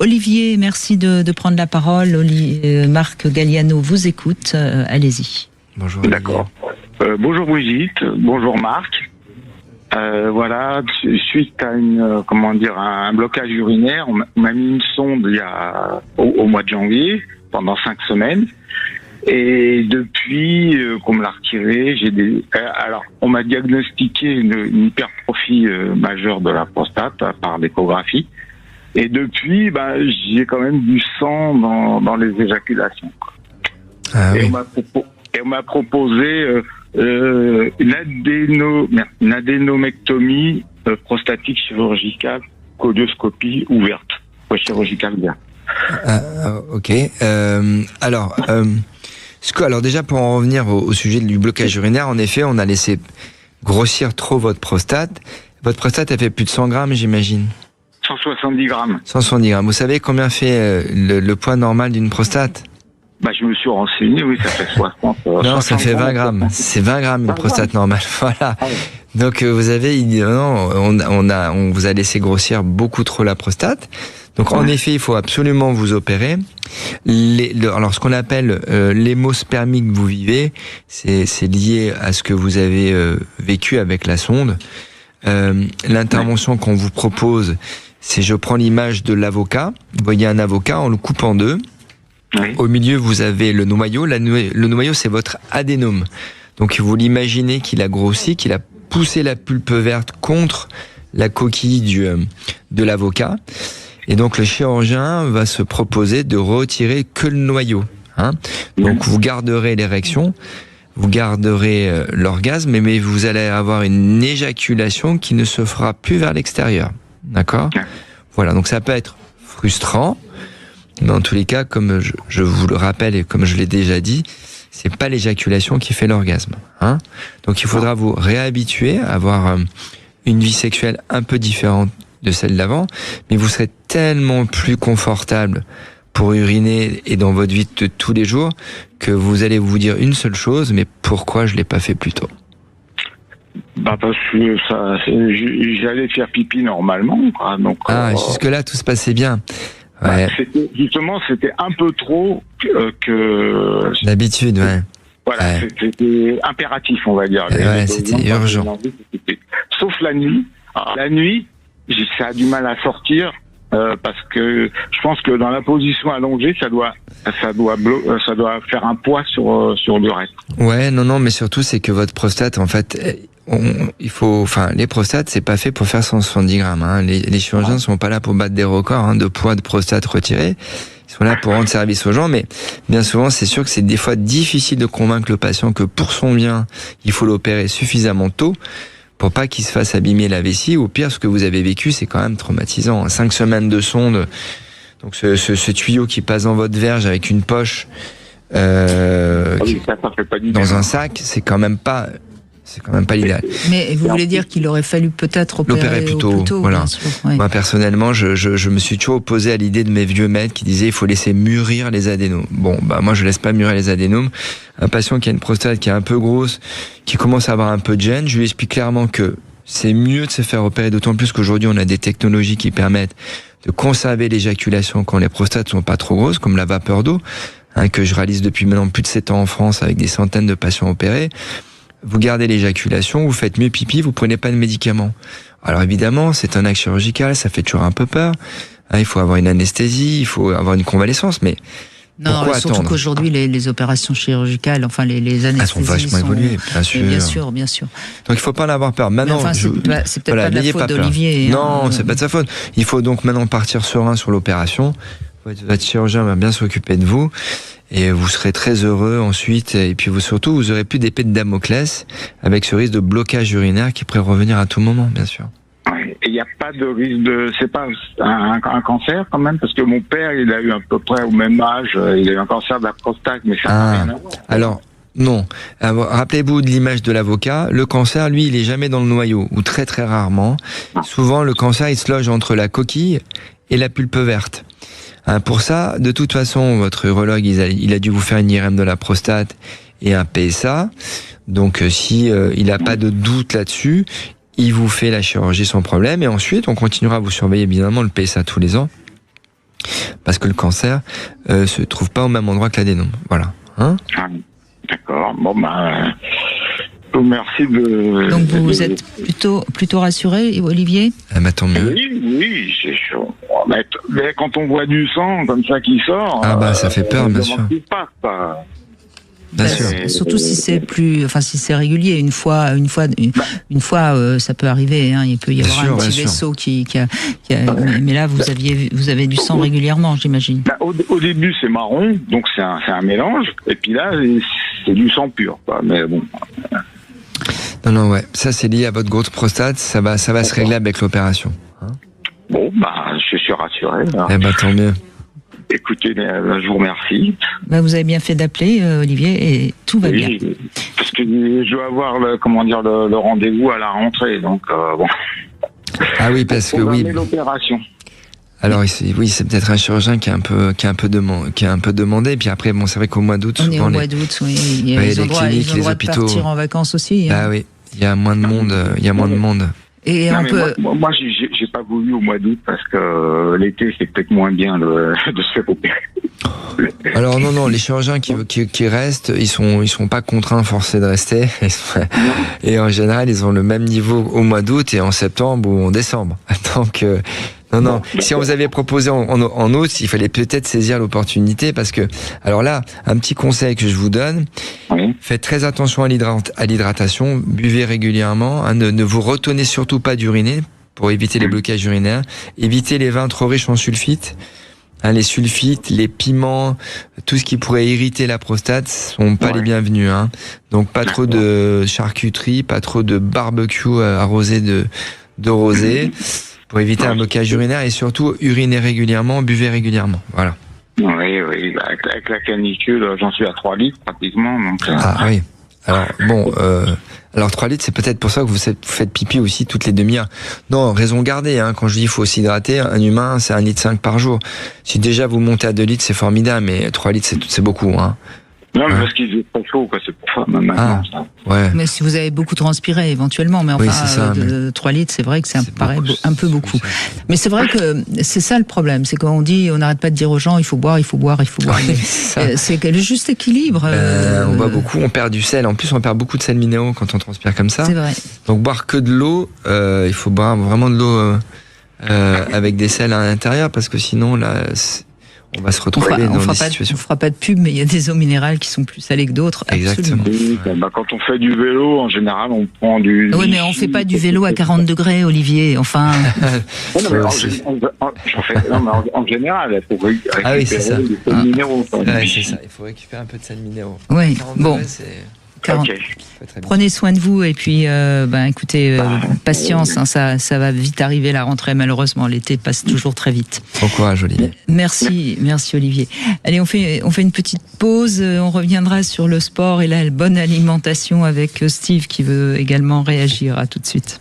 Olivier, merci de prendre la parole. Marc Galliano vous écoute. Allez-y. Bonjour. D'accord. Bonjour Brigitte, bonjour Marc. Voilà, suite à un blocage urinaire, on m'a mis une sonde au mois de janvier pendant 5 semaines. Et depuis qu'on me l'a retiré, alors on m'a diagnostiqué une hypertrophie majeure de la prostate par l'échographie. Et depuis, j'ai quand même du sang dans les éjaculations. Ah, et oui. on m'a proposé une adénomectomie prostatique chirurgicale, colioscopie ouverte, chirurgicale ouverte. Ok. Alors déjà pour en revenir au sujet du blocage urinaire, en effet, on a laissé grossir trop votre prostate. Votre prostate, elle fait plus de 100 grammes, j'imagine. 170 grammes. 170 grammes. Vous savez combien fait le poids normal d'une prostate? Je me suis renseigné, oui, ça fait 60. Non, ça fait 20 grammes. C'est 20 grammes une prostate normale. Voilà. Donc vous avez, on vous a laissé grossir beaucoup trop la prostate. Donc en effet, il faut absolument vous opérer. Alors ce qu'on appelle l'hémospermie que vous vivez, c'est lié à ce que vous avez vécu avec la sonde. L'intervention qu'on vous propose, c'est je prends l'image de l'avocat. Vous voyez un avocat, on le coupe en deux. Oui. Au milieu, vous avez le noyau. Le noyau, c'est votre adénome. Donc, vous l'imaginez qu'il a grossi, qu'il a poussé la pulpe verte contre la coquille de l'avocat. Et donc, le chirurgien va se proposer de retirer que le noyau. Donc, vous garderez l'érection, vous garderez l'orgasme, mais vous allez avoir une éjaculation qui ne se fera plus vers l'extérieur. D'accord ? Voilà. Donc, ça peut être frustrant. Mais en tous les cas, comme je vous le rappelle et comme je l'ai déjà dit, c'est pas l'éjaculation qui fait l'orgasme. Donc il faudra vous réhabituer à avoir une vie sexuelle un peu différente de celle d'avant, mais vous serez tellement plus confortable pour uriner et dans votre vie de tous les jours que vous allez vous dire une seule chose, mais pourquoi je l'ai pas fait plus tôt ? Parce que j'allais faire pipi normalement, quoi. Donc, jusque-là, tout se passait bien. Ouais. C'était un peu trop que d'habitude, ouais. Voilà, ouais. C'était impératif, on va dire. C'était urgent. Sauf la nuit. Alors, la nuit, ça a du mal à sortir parce que je pense que dans la position allongée, ça doit faire un poids sur l'urètre. Ouais, non, mais surtout c'est que votre prostate, en fait, les prostates, c'est pas fait pour faire 170 grammes. Les chirurgiens ne sont pas là pour battre des records de poids de prostate retiré. Ils sont là pour rendre service aux gens, mais bien souvent, c'est sûr que c'est des fois difficile de convaincre le patient que pour son bien, il faut l'opérer suffisamment tôt pour pas qu'il se fasse abîmer la vessie. Ou pire, ce que vous avez vécu, c'est quand même traumatisant. 5 semaines de sonde, donc ce tuyau qui passe dans votre verge avec une poche dans un sac, c'est quand même pas l'idéal. Mais vous voulez dire qu'il aurait fallu peut-être opérer plus tôt, voilà. Bien sûr, ouais. Moi, personnellement, je me suis toujours opposé à l'idée de mes vieux maîtres qui disaient il faut laisser mûrir les adénomes. Bon, moi, je laisse pas mûrir les adénomes. Un patient qui a une prostate qui est un peu grosse, qui commence à avoir un peu de gêne, je lui explique clairement que c'est mieux de se faire opérer, d'autant plus qu'aujourd'hui, on a des technologies qui permettent de conserver l'éjaculation quand les prostates sont pas trop grosses, comme la vapeur d'eau, que je réalise depuis maintenant plus de 7 ans en France avec des centaines de patients opérés. Vous gardez l'éjaculation, vous faites mieux pipi, vous prenez pas de médicaments. Alors évidemment, c'est un acte chirurgical, ça fait toujours un peu peur. Il faut avoir une anesthésie, il faut avoir une convalescence, mais non, surtout qu'aujourd'hui, les opérations chirurgicales, enfin les anesthésies sont vachement évoluées, bien sûr. Donc il faut pas en avoir peur. Maintenant, c'est peut-être pas de la faute d'Olivier. Non, c'est pas de sa faute. Il faut donc maintenant partir serein sur l'opération. Votre chirurgien va bien s'occuper de vous. Et vous serez très heureux ensuite. Et puis surtout, vous aurez plus d'épée de Damoclès avec ce risque de blocage urinaire qui pourrait revenir à tout moment, bien sûr. Et il n'y a pas de risque c'est pas un cancer quand même, parce que mon père, il a eu à peu près au même âge, il a eu un cancer de la prostate, mais ça n'a rien à voir. Alors, non. Rappelez-vous de l'image de l'avocat. Le cancer, lui, il est jamais dans le noyau, ou très très rarement. Souvent, le cancer, il se loge entre la coquille et la pulpe verte. Pour ça, de toute façon, votre urologue, il a dû vous faire une IRM de la prostate et un PSA. Donc, si il n'a pas de doute là-dessus, il vous fait la chirurgie sans problème. Et ensuite, on continuera à vous surveiller, évidemment, le PSA tous les ans. parce que le cancer se trouve pas au même endroit que l'adénome. Voilà. Hein? Ah, d'accord. Bon, merci de... Donc vous êtes plutôt rassuré, Olivier? Ah, bah, tant mieux. Oui, c'est chaud. Mais quand on voit du sang comme ça qui sort... Ah bah ça fait peur, bien sûr. Bien sûr. Surtout si c'est si c'est régulier, une fois, ça peut arriver. Hein, il peut y avoir un petit vaisseau qui a. Mais là, vous avez du sang régulièrement, j'imagine. Au début, c'est marron, donc c'est un mélange. Et puis là, c'est du sang pur, quoi. Mais bon. Non, ouais. Ça, c'est lié à votre grosse prostate. Ça va se régler avec l'opération. Hein? Bon, je suis rassuré. Là. Eh ben, tant mieux. Écoutez, je vous remercie. Vous avez bien fait d'appeler, Olivier, et tout va bien. Parce que je dois avoir le rendez-vous à la rentrée, donc bon. Ah oui, parce que oui. L'opération. Alors oui, c'est peut-être un chirurgien qui est un peu demandé. Puis après, bon, c'est vrai qu'au mois d'août, on est au mois d'août, oui. Ils ont le droit de partir en vacances aussi. Hein. Bah oui, il y a moins de monde. Et moi, j'ai pas voulu au mois d'août parce que l'été, c'est peut-être moins bien de se faire opérer. Alors non, les chirurgiens qui restent, ils sont pas contraints, forcés de rester. Et en général, ils ont le même niveau au mois d'août et en septembre ou en décembre. Donc non. Si on vous avait proposé en août, il fallait peut-être saisir l'opportunité parce que, alors là, un petit conseil que je vous donne, faites très attention à l'hydratation, buvez régulièrement, hein, ne vous retenez surtout pas d'uriner pour éviter les blocages urinaires, évitez les vins trop riches en sulfites. Hein, les sulfites, les piments, tout ce qui pourrait irriter la prostate sont pas les bienvenus. Hein. Donc pas trop de charcuterie, pas trop de barbecue arrosé de rosé. Pour éviter un blocage urinaire et surtout uriner régulièrement, buvez régulièrement. Voilà. Oui, avec la canicule, j'en suis à 3 litres pratiquement. Donc, Ah oui. Alors bon, 3 litres, c'est peut-être pour ça que vous faites pipi aussi toutes les demi-heures. Non, raison gardée. Hein, quand je dis qu'il faut s'hydrater, un humain, c'est 1,5 litre par jour. Si déjà vous montez à 2 litres, c'est formidable, mais 3 litres, c'est beaucoup. Hein. Non, mais parce qu'il faisait très chaud, quoi, c'est pour ça, même maintenant. Ouais. Mais si vous avez beaucoup transpiré, éventuellement, mais enfin, 3 litres, c'est vrai que ça me paraît un peu beaucoup. Mais c'est vrai que c'est ça le problème, c'est quand on dit, on n'arrête pas de dire aux gens, il faut boire. C'est le juste équilibre. On boit beaucoup, on perd du sel. En plus, on perd beaucoup de sels minéraux quand on transpire comme ça. C'est vrai. Donc, boire que de l'eau, il faut boire vraiment de l'eau avec des sels à l'intérieur, parce que sinon, là, on va se retrouver dans des situations. On fera pas de pub, mais il y a des eaux minérales qui sont plus salées que d'autres. Exactement. Quand on fait du vélo, en général, on prend du... Oui, mais on fait pas du vélo à 40 degrés, Olivier. Enfin... en général, il faut récupérer des sels minéraux. C'est ça, il faut récupérer un peu de sels minéraux. Oui, bon. Prenez soin de vous et puis écoutez, patience, hein, ça va vite arriver la rentrée, malheureusement l'été passe toujours très vite. Bon courage Olivier. Merci Olivier. Allez, on fait une petite pause, on reviendra sur le sport et la bonne alimentation avec Steve qui veut également réagir. À tout de suite.